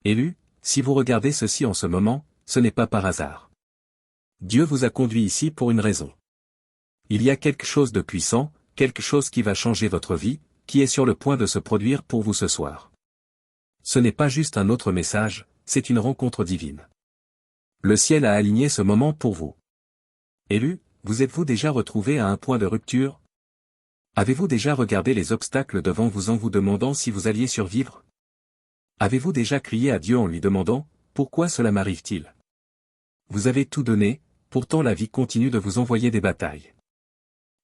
Élus, si vous regardez ceci en ce moment, ce n'est pas par hasard. Dieu vous a conduit ici pour une raison. Il y a quelque chose de puissant, quelque chose qui va changer votre vie, qui est sur le point de se produire pour vous ce soir. Ce n'est pas juste un autre message, c'est une rencontre divine. Le ciel a aligné ce moment pour vous. Élus, vous êtes-vous déjà retrouvé à un point de rupture? Avez-vous déjà regardé les obstacles devant vous en vous demandant si vous alliez survivre? Avez-vous déjà crié à Dieu en lui demandant, pourquoi cela m'arrive-t-il? Vous avez tout donné, pourtant la vie continue de vous envoyer des batailles.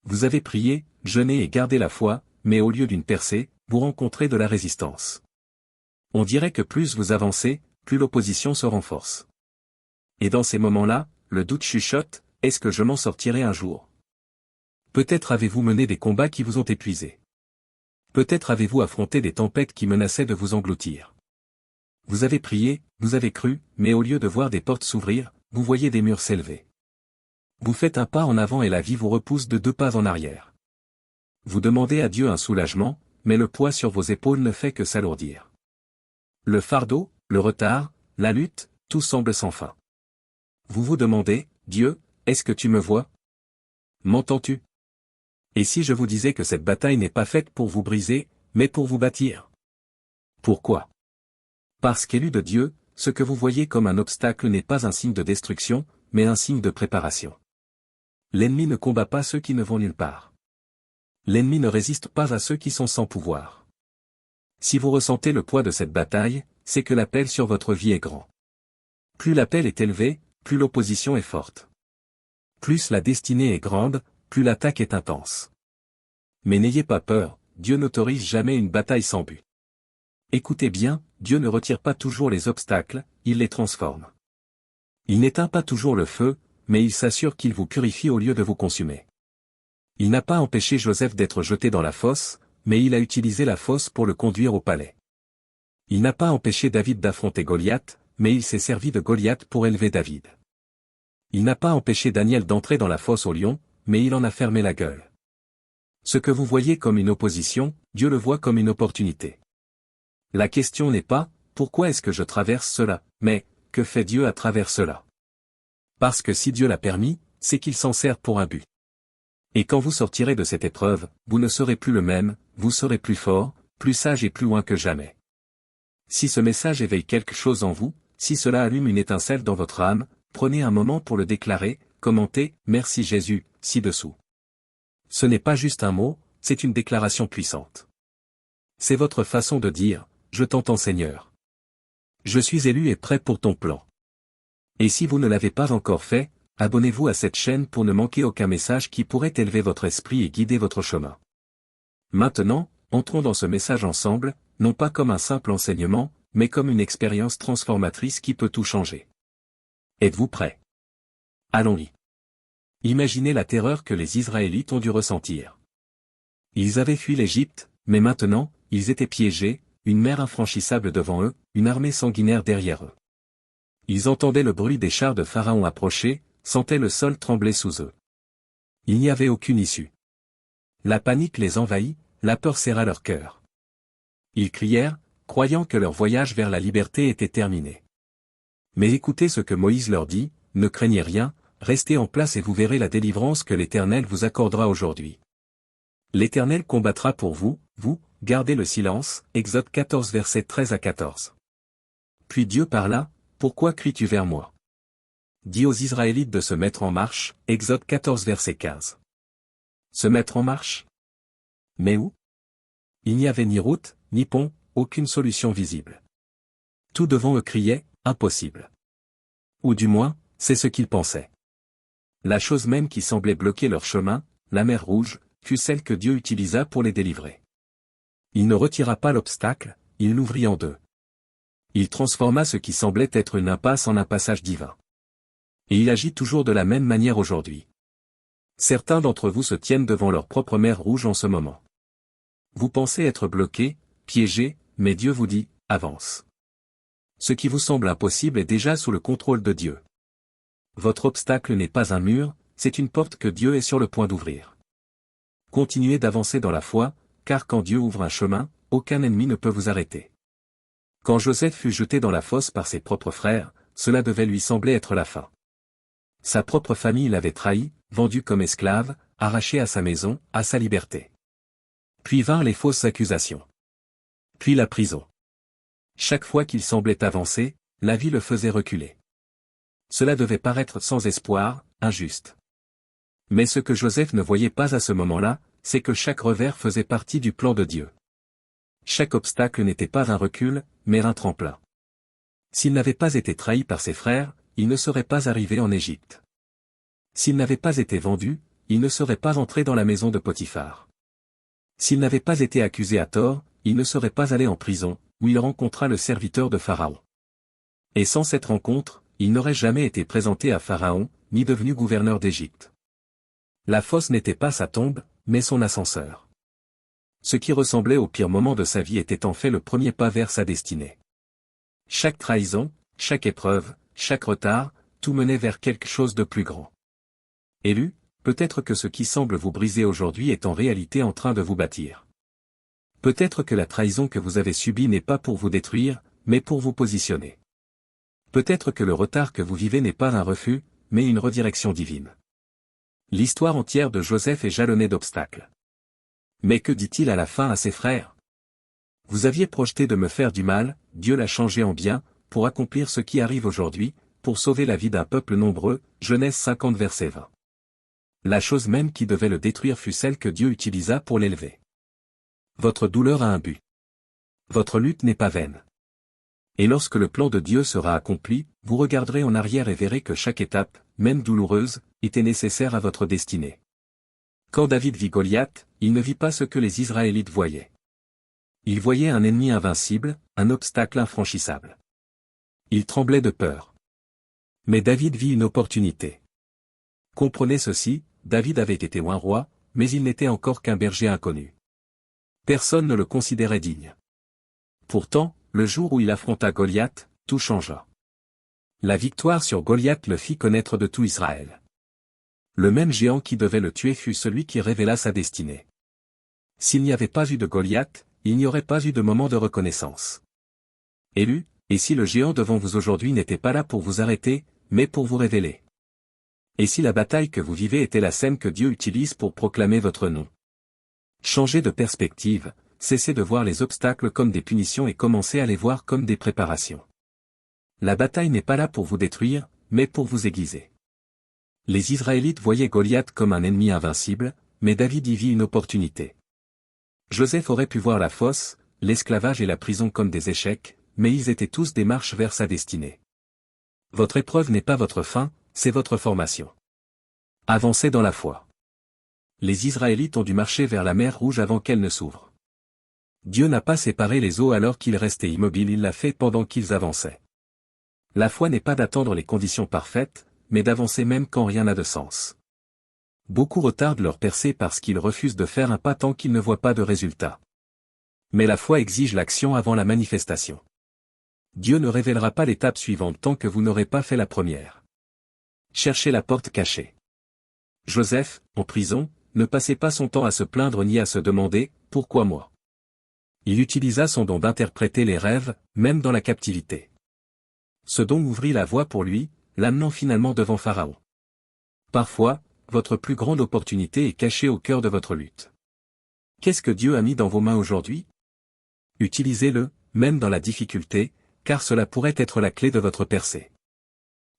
Vous avez prié, jeûné et gardé la foi, mais au lieu d'une percée, vous rencontrez de la résistance. On dirait que plus vous avancez, plus l'opposition se renforce. Et dans ces moments-là, le doute chuchote, est-ce que je m'en sortirai un jour? Peut-être avez-vous mené des combats qui vous ont épuisé. Peut-être avez-vous affronté des tempêtes qui menaçaient de vous engloutir. Vous avez prié, vous avez cru, mais au lieu de voir des portes s'ouvrir, vous voyez des murs s'élever. Vous faites un pas en avant et la vie vous repousse de 2 pas en arrière. Vous demandez à Dieu un soulagement, mais le poids sur vos épaules ne fait que s'alourdir. Le fardeau, le retard, la lutte, tout semble sans fin. Vous vous demandez, Dieu, est-ce que tu me vois? M'entends-tu? Et si je vous disais que cette bataille n'est pas faite pour vous briser, mais pour vous bâtir? Pourquoi? Parce qu'élu de Dieu, ce que vous voyez comme un obstacle n'est pas un signe de destruction, mais un signe de préparation. L'ennemi ne combat pas ceux qui ne vont nulle part. L'ennemi ne résiste pas à ceux qui sont sans pouvoir. Si vous ressentez le poids de cette bataille, c'est que l'appel sur votre vie est grand. Plus l'appel est élevé, plus l'opposition est forte. Plus la destinée est grande, plus l'attaque est intense. Mais n'ayez pas peur, Dieu n'autorise jamais une bataille sans but. Écoutez bien, Dieu ne retire pas toujours les obstacles, il les transforme. Il n'éteint pas toujours le feu, mais il s'assure qu'il vous purifie au lieu de vous consumer. Il n'a pas empêché Joseph d'être jeté dans la fosse, mais il a utilisé la fosse pour le conduire au palais. Il n'a pas empêché David d'affronter Goliath, mais il s'est servi de Goliath pour élever David. Il n'a pas empêché Daniel d'entrer dans la fosse au lion, mais il en a fermé la gueule. Ce que vous voyez comme une opposition, Dieu le voit comme une opportunité. La question n'est pas, pourquoi est-ce que je traverse cela, mais, que fait Dieu à travers cela? Parce que si Dieu l'a permis, c'est qu'il s'en sert pour un but. Et quand vous sortirez de cette épreuve, vous ne serez plus le même, vous serez plus fort, plus sage et plus loin que jamais. Si ce message éveille quelque chose en vous, si cela allume une étincelle dans votre âme, prenez un moment pour le déclarer, commentez, merci Jésus, ci-dessous. Ce n'est pas juste un mot, c'est une déclaration puissante. C'est votre façon de dire, je t'entends Seigneur. Je suis élu et prêt pour ton plan. Et si vous ne l'avez pas encore fait, abonnez-vous à cette chaîne pour ne manquer aucun message qui pourrait élever votre esprit et guider votre chemin. Maintenant, entrons dans ce message ensemble, non pas comme un simple enseignement, mais comme une expérience transformatrice qui peut tout changer. Êtes-vous prêts? Allons-y. Imaginez la terreur que les Israélites ont dû ressentir. Ils avaient fui l'Égypte, mais maintenant, ils étaient piégés, une mer infranchissable devant eux, une armée sanguinaire derrière eux. Ils entendaient le bruit des chars de Pharaon approcher, sentaient le sol trembler sous eux. Il n'y avait aucune issue. La panique les envahit, la peur serra leur cœur. Ils crièrent, croyant que leur voyage vers la liberté était terminé. Mais écoutez ce que Moïse leur dit, ne craignez rien, restez en place et vous verrez la délivrance que l'Éternel vous accordera aujourd'hui. L'Éternel combattra pour vous, vous, gardez le silence, Exode 14 versets 13 à 14. Puis Dieu parla, pourquoi cries-tu vers moi? Dis aux Israélites de se mettre en marche, Exode 14 verset 15. Se mettre en marche? Mais où? Il n'y avait ni route, ni pont, aucune solution visible. Tout devant eux criait, impossible. Ou du moins, c'est ce qu'ils pensaient. La chose même qui semblait bloquer leur chemin, la mer Rouge, fut celle que Dieu utilisa pour les délivrer. Il ne retira pas l'obstacle, il l'ouvrit en deux. Il transforma ce qui semblait être une impasse en un passage divin. Et il agit toujours de la même manière aujourd'hui. Certains d'entre vous se tiennent devant leur propre mer Rouge en ce moment. Vous pensez être bloqué, piégé, mais Dieu vous dit, avance. Ce qui vous semble impossible est déjà sous le contrôle de Dieu. Votre obstacle n'est pas un mur, c'est une porte que Dieu est sur le point d'ouvrir. Continuez d'avancer dans la foi, car quand Dieu ouvre un chemin, aucun ennemi ne peut vous arrêter. Quand Joseph fut jeté dans la fosse par ses propres frères, cela devait lui sembler être la fin. Sa propre famille l'avait trahi, vendu comme esclave, arraché à sa maison, à sa liberté. Puis vinrent les fausses accusations. Puis la prison. Chaque fois qu'il semblait avancer, la vie le faisait reculer. Cela devait paraître sans espoir, injuste. Mais ce que Joseph ne voyait pas à ce moment-là, c'est que chaque revers faisait partie du plan de Dieu. Chaque obstacle n'était pas un recul, mais un tremplin. S'il n'avait pas été trahi par ses frères, il ne serait pas arrivé en Égypte. S'il n'avait pas été vendu, il ne serait pas entré dans la maison de Potiphar. S'il n'avait pas été accusé à tort, il ne serait pas allé en prison, où il rencontra le serviteur de Pharaon. Et sans cette rencontre, il n'aurait jamais été présenté à Pharaon, ni devenu gouverneur d'Égypte. La fosse n'était pas sa tombe, mais son ascenseur. Ce qui ressemblait au pire moment de sa vie était en fait le premier pas vers sa destinée. Chaque trahison, chaque épreuve, chaque retard, tout menait vers quelque chose de plus grand. Élu, peut-être que ce qui semble vous briser aujourd'hui est en réalité en train de vous bâtir. Peut-être que la trahison que vous avez subie n'est pas pour vous détruire, mais pour vous positionner. Peut-être que le retard que vous vivez n'est pas un refus, mais une redirection divine. L'histoire entière de Joseph est jalonnée d'obstacles. Mais que dit-il à la fin à ses frères? Vous aviez projeté de me faire du mal, Dieu l'a changé en bien, pour accomplir ce qui arrive aujourd'hui, pour sauver la vie d'un peuple nombreux, Genèse 50 verset 20. La chose même qui devait le détruire fut celle que Dieu utilisa pour l'élever. Votre douleur a un but. Votre lutte n'est pas vaine. Et lorsque le plan de Dieu sera accompli, vous regarderez en arrière et verrez que chaque étape, même douloureuse, était nécessaire à votre destinée. Quand David vit Goliath, il ne vit pas ce que les Israélites voyaient. Il voyait un ennemi invincible, un obstacle infranchissable. Il tremblait de peur. Mais David vit une opportunité. Comprenez ceci, David avait été un roi, mais il n'était encore qu'un berger inconnu. Personne ne le considérait digne. Pourtant, le jour où il affronta Goliath, tout changea. La victoire sur Goliath le fit connaître de tout Israël. Le même géant qui devait le tuer fut celui qui révéla sa destinée. S'il n'y avait pas eu de Goliath, il n'y aurait pas eu de moment de reconnaissance. Élu, et si le géant devant vous aujourd'hui n'était pas là pour vous arrêter, mais pour vous révéler? Et si la bataille que vous vivez était la scène que Dieu utilise pour proclamer votre nom? Changez de perspective, cessez de voir les obstacles comme des punitions et commencez à les voir comme des préparations. La bataille n'est pas là pour vous détruire, mais pour vous aiguiser. Les Israélites voyaient Goliath comme un ennemi invincible, mais David y vit une opportunité. Joseph aurait pu voir la fosse, l'esclavage et la prison comme des échecs, mais ils étaient tous des marches vers sa destinée. Votre épreuve n'est pas votre fin, c'est votre formation. Avancez dans la foi. Les Israélites ont dû marcher vers la mer Rouge avant qu'elle ne s'ouvre. Dieu n'a pas séparé les eaux alors qu'ils restaient immobiles, il l'a fait pendant qu'ils avançaient. La foi n'est pas d'attendre les conditions parfaites, mais d'avancer même quand rien n'a de sens. Beaucoup retardent leur percée parce qu'ils refusent de faire un pas tant qu'ils ne voient pas de résultat. Mais la foi exige l'action avant la manifestation. Dieu ne révélera pas l'étape suivante tant que vous n'aurez pas fait la première. Cherchez la porte cachée. Joseph, en prison, ne passait pas son temps à se plaindre ni à se demander « Pourquoi moi ?» Il utilisa son don d'interpréter les rêves, même dans la captivité. Ce don ouvrit la voie pour lui, l'amenant finalement devant Pharaon. Parfois, votre plus grande opportunité est cachée au cœur de votre lutte. Qu'est-ce que Dieu a mis dans vos mains aujourd'hui? Utilisez-le, même dans la difficulté, car cela pourrait être la clé de votre percée.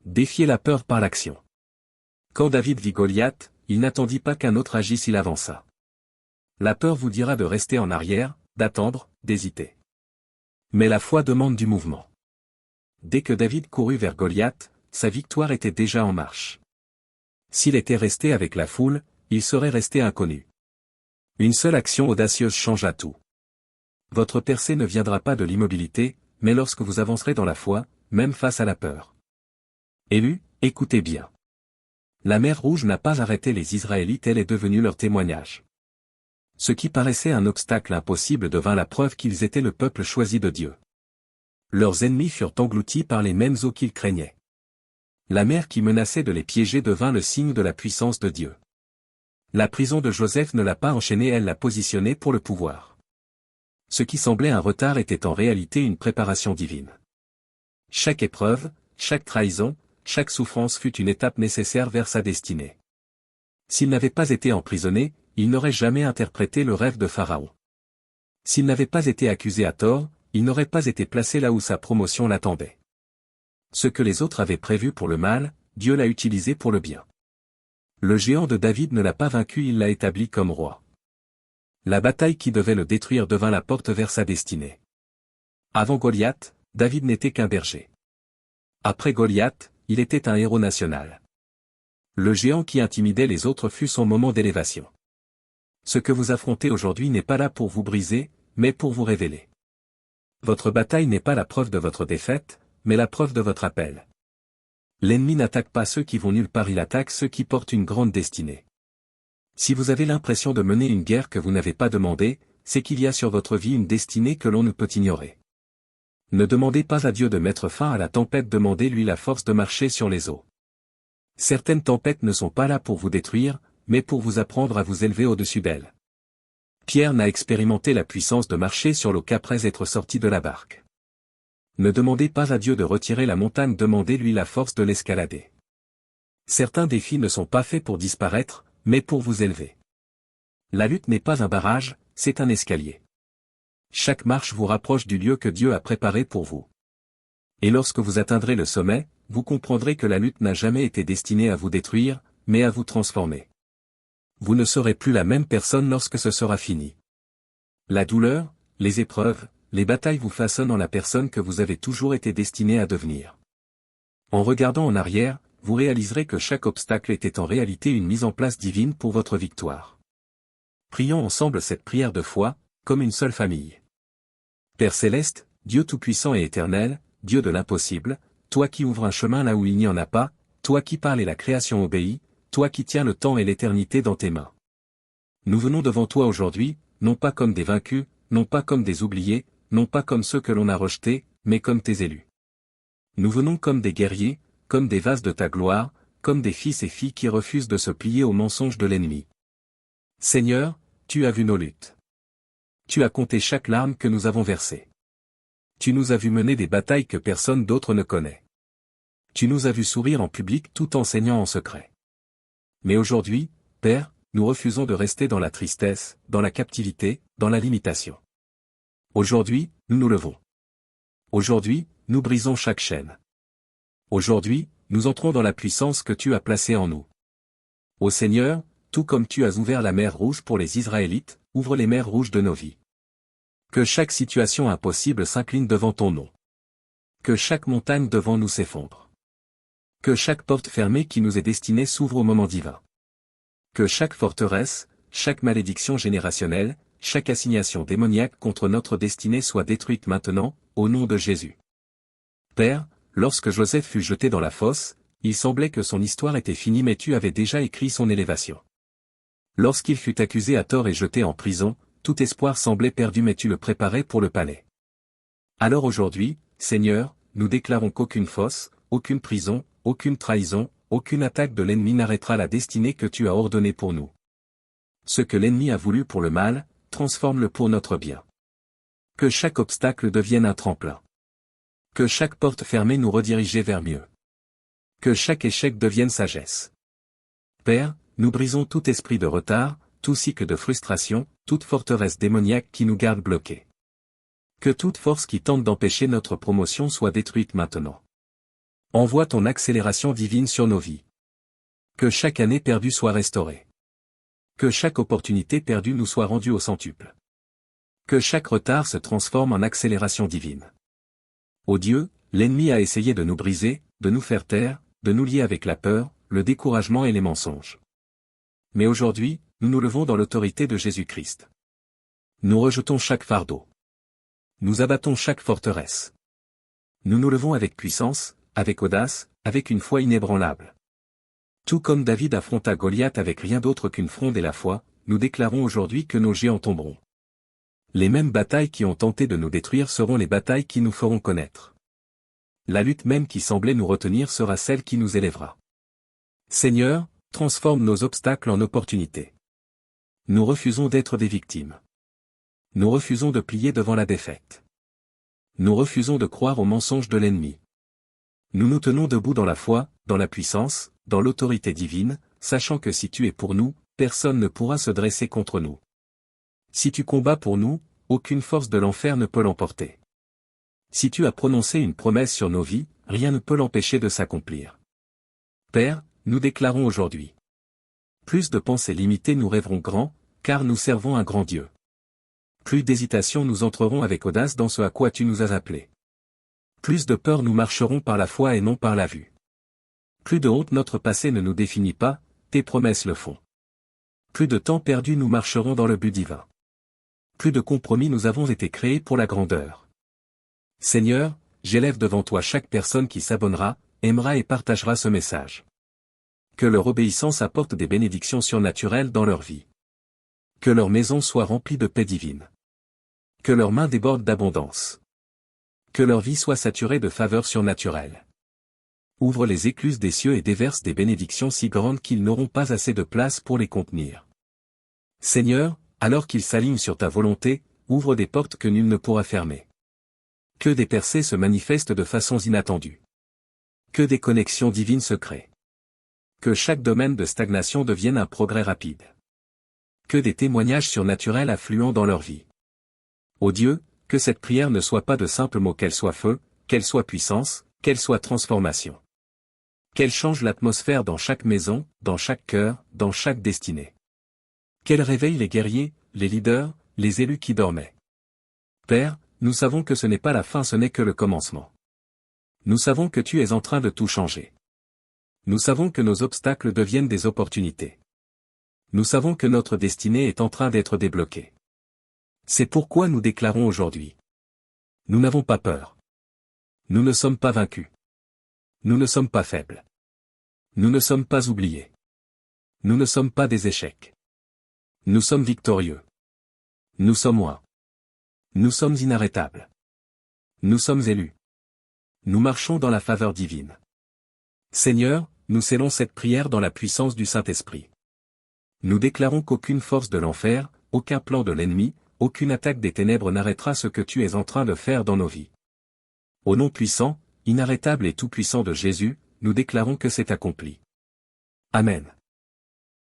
Défiez la peur par l'action. Quand David vit Goliath, il n'attendit pas qu'un autre agisse, il avança. La peur vous dira de rester en arrière, d'attendre, d'hésiter. Mais la foi demande du mouvement. Dès que David courut vers Goliath, sa victoire était déjà en marche. S'il était resté avec la foule, il serait resté inconnu. Une seule action audacieuse changea tout. Votre percée ne viendra pas de l'immobilité, mais lorsque vous avancerez dans la foi, même face à la peur. Élu, écoutez bien. La mer Rouge n'a pas arrêté les Israélites, elle est devenue leur témoignage. Ce qui paraissait un obstacle impossible devint la preuve qu'ils étaient le peuple choisi de Dieu. Leurs ennemis furent engloutis par les mêmes eaux qu'ils craignaient. La mer qui menaçait de les piéger devint le signe de la puissance de Dieu. La prison de Joseph ne l'a pas enchaîné, elle l'a positionné pour le pouvoir. Ce qui semblait un retard était en réalité une préparation divine. Chaque épreuve, chaque trahison, chaque souffrance fut une étape nécessaire vers sa destinée. S'il n'avait pas été emprisonné, il n'aurait jamais interprété le rêve de Pharaon. S'il n'avait pas été accusé à tort, il n'aurait pas été placé là où sa promotion l'attendait. Ce que les autres avaient prévu pour le mal, Dieu l'a utilisé pour le bien. Le géant de David ne l'a pas vaincu, il l'a établi comme roi. La bataille qui devait le détruire devint la porte vers sa destinée. Avant Goliath, David n'était qu'un berger. Après Goliath, il était un héros national. Le géant qui intimidait les autres fut son moment d'élévation. Ce que vous affrontez aujourd'hui n'est pas là pour vous briser, mais pour vous révéler. Votre bataille n'est pas la preuve de votre défaite, mais la preuve de votre appel. L'ennemi n'attaque pas ceux qui vont nulle part, il attaque ceux qui portent une grande destinée. Si vous avez l'impression de mener une guerre que vous n'avez pas demandée, c'est qu'il y a sur votre vie une destinée que l'on ne peut ignorer. Ne demandez pas à Dieu de mettre fin à la tempête, demandez-lui la force de marcher sur les eaux. Certaines tempêtes ne sont pas là pour vous détruire, mais pour vous apprendre à vous élever au-dessus d'elles. Pierre n'a expérimenté la puissance de marcher sur l'eau qu'après être sorti de la barque. Ne demandez pas à Dieu de retirer la montagne, demandez-lui la force de l'escalader. Certains défis ne sont pas faits pour disparaître, mais pour vous élever. La lutte n'est pas un barrage, c'est un escalier. Chaque marche vous rapproche du lieu que Dieu a préparé pour vous. Et lorsque vous atteindrez le sommet, vous comprendrez que la lutte n'a jamais été destinée à vous détruire, mais à vous transformer. Vous ne serez plus la même personne lorsque ce sera fini. La douleur, les épreuves, les batailles vous façonnent en la personne que vous avez toujours été destiné à devenir. En regardant en arrière, vous réaliserez que chaque obstacle était en réalité une mise en place divine pour votre victoire. Prions ensemble cette prière de foi, comme une seule famille. Père céleste, Dieu tout-puissant et éternel, Dieu de l'impossible, toi qui ouvres un chemin là où il n'y en a pas, toi qui parles et la création obéit, toi qui tiens le temps et l'éternité dans tes mains. Nous venons devant toi aujourd'hui, non pas comme des vaincus, non pas comme des oubliés, non pas comme ceux que l'on a rejetés, mais comme tes élus. Nous venons comme des guerriers, comme des vases de ta gloire, comme des fils et filles qui refusent de se plier aux mensonges de l'ennemi. Seigneur, tu as vu nos luttes. Tu as compté chaque larme que nous avons versée. Tu nous as vu mener des batailles que personne d'autre ne connaît. Tu nous as vu sourire en public tout en saignant en secret. Mais aujourd'hui, Père, nous refusons de rester dans la tristesse, dans la captivité, dans la limitation. Aujourd'hui, nous nous levons. Aujourd'hui, nous brisons chaque chaîne. Aujourd'hui, nous entrons dans la puissance que tu as placée en nous. Ô Seigneur, tout comme tu as ouvert la mer Rouge pour les Israélites, ouvre les mers rouges de nos vies. Que chaque situation impossible s'incline devant ton nom. Que chaque montagne devant nous s'effondre. Que chaque porte fermée qui nous est destinée s'ouvre au moment divin. Que chaque forteresse, chaque malédiction générationnelle, chaque assignation démoniaque contre notre destinée soit détruite maintenant, au nom de Jésus. Père, lorsque Joseph fut jeté dans la fosse, il semblait que son histoire était finie, mais tu avais déjà écrit son élévation. Lorsqu'il fut accusé à tort et jeté en prison, tout espoir semblait perdu, mais tu le préparais pour le palais. Alors aujourd'hui, Seigneur, nous déclarons qu'aucune fosse, aucune prison, aucune trahison, aucune attaque de l'ennemi n'arrêtera la destinée que tu as ordonnée pour nous. Ce que l'ennemi a voulu pour le mal, transforme-le pour notre bien. Que chaque obstacle devienne un tremplin. Que chaque porte fermée nous redirige vers mieux. Que chaque échec devienne sagesse. Père, nous brisons tout esprit de retard, tout cycle de frustration, toute forteresse démoniaque qui nous garde bloqués. Que toute force qui tente d'empêcher notre promotion soit détruite maintenant. Envoie ton accélération divine sur nos vies. Que chaque année perdue soit restaurée. Que chaque opportunité perdue nous soit rendue au centuple. Que chaque retard se transforme en accélération divine. Ô Dieu, l'ennemi a essayé de nous briser, de nous faire taire, de nous lier avec la peur, le découragement et les mensonges. Mais aujourd'hui, nous nous levons dans l'autorité de Jésus-Christ. Nous rejetons chaque fardeau. Nous abattons chaque forteresse. Nous nous levons avec puissance, avec audace, avec une foi inébranlable. Tout comme David affronta Goliath avec rien d'autre qu'une fronde et la foi, nous déclarons aujourd'hui que nos géants tomberont. Les mêmes batailles qui ont tenté de nous détruire seront les batailles qui nous feront connaître. La lutte même qui semblait nous retenir sera celle qui nous élèvera. Seigneur, transforme nos obstacles en opportunités. Nous refusons d'être des victimes. Nous refusons de plier devant la défaite. Nous refusons de croire aux mensonges de l'ennemi. Nous nous tenons debout dans la foi, dans la puissance, dans l'autorité divine, sachant que si tu es pour nous, personne ne pourra se dresser contre nous. Si tu combats pour nous, aucune force de l'enfer ne peut l'emporter. Si tu as prononcé une promesse sur nos vies, rien ne peut l'empêcher de s'accomplir. Père, nous déclarons aujourd'hui. Plus de pensées limitées nous rêverons grand, car nous servons un grand Dieu. Plus d'hésitation nous entrerons avec audace dans ce à quoi tu nous as appelés. Plus de peur nous marcherons par la foi et non par la vue. Plus de honte notre passé ne nous définit pas, tes promesses le font. Plus de temps perdu nous marcherons dans le but divin. Plus de compromis nous avons été créés pour la grandeur. Seigneur, j'élève devant toi chaque personne qui s'abonnera, aimera et partagera ce message. Que leur obéissance apporte des bénédictions surnaturelles dans leur vie. Que leur maison soit remplie de paix divine. Que leurs mains débordent d'abondance. Que leur vie soit saturée de faveurs surnaturelles. Ouvre les écluses des cieux et déverse des bénédictions si grandes qu'ils n'auront pas assez de place pour les contenir. Seigneur, alors qu'ils s'alignent sur ta volonté, ouvre des portes que nul ne pourra fermer. Que des percées se manifestent de façons inattendues. Que des connexions divines se créent. Que chaque domaine de stagnation devienne un progrès rapide. Que des témoignages surnaturels affluent dans leur vie. Ô Dieu, que cette prière ne soit pas de simples mots, qu'elle soit feu, qu'elle soit puissance, qu'elle soit transformation. Qu'elle change l'atmosphère dans chaque maison, dans chaque cœur, dans chaque destinée. Qu'elle réveille les guerriers, les leaders, les élus qui dormaient. Père, nous savons que ce n'est pas la fin, ce n'est que le commencement. Nous savons que tu es en train de tout changer. Nous savons que nos obstacles deviennent des opportunités. Nous savons que notre destinée est en train d'être débloquée. C'est pourquoi nous déclarons aujourd'hui. Nous n'avons pas peur. Nous ne sommes pas vaincus. Nous ne sommes pas faibles. Nous ne sommes pas oubliés. Nous ne sommes pas des échecs. Nous sommes victorieux. Nous sommes loin. Nous sommes inarrêtables. Nous sommes élus. Nous marchons dans la faveur divine. Seigneur, nous scellons cette prière dans la puissance du Saint-Esprit. Nous déclarons qu'aucune force de l'enfer, aucun plan de l'ennemi, aucune attaque des ténèbres n'arrêtera ce que tu es en train de faire dans nos vies. Au nom puissant, inarrêtable et tout-puissant de Jésus, nous déclarons que c'est accompli. Amen.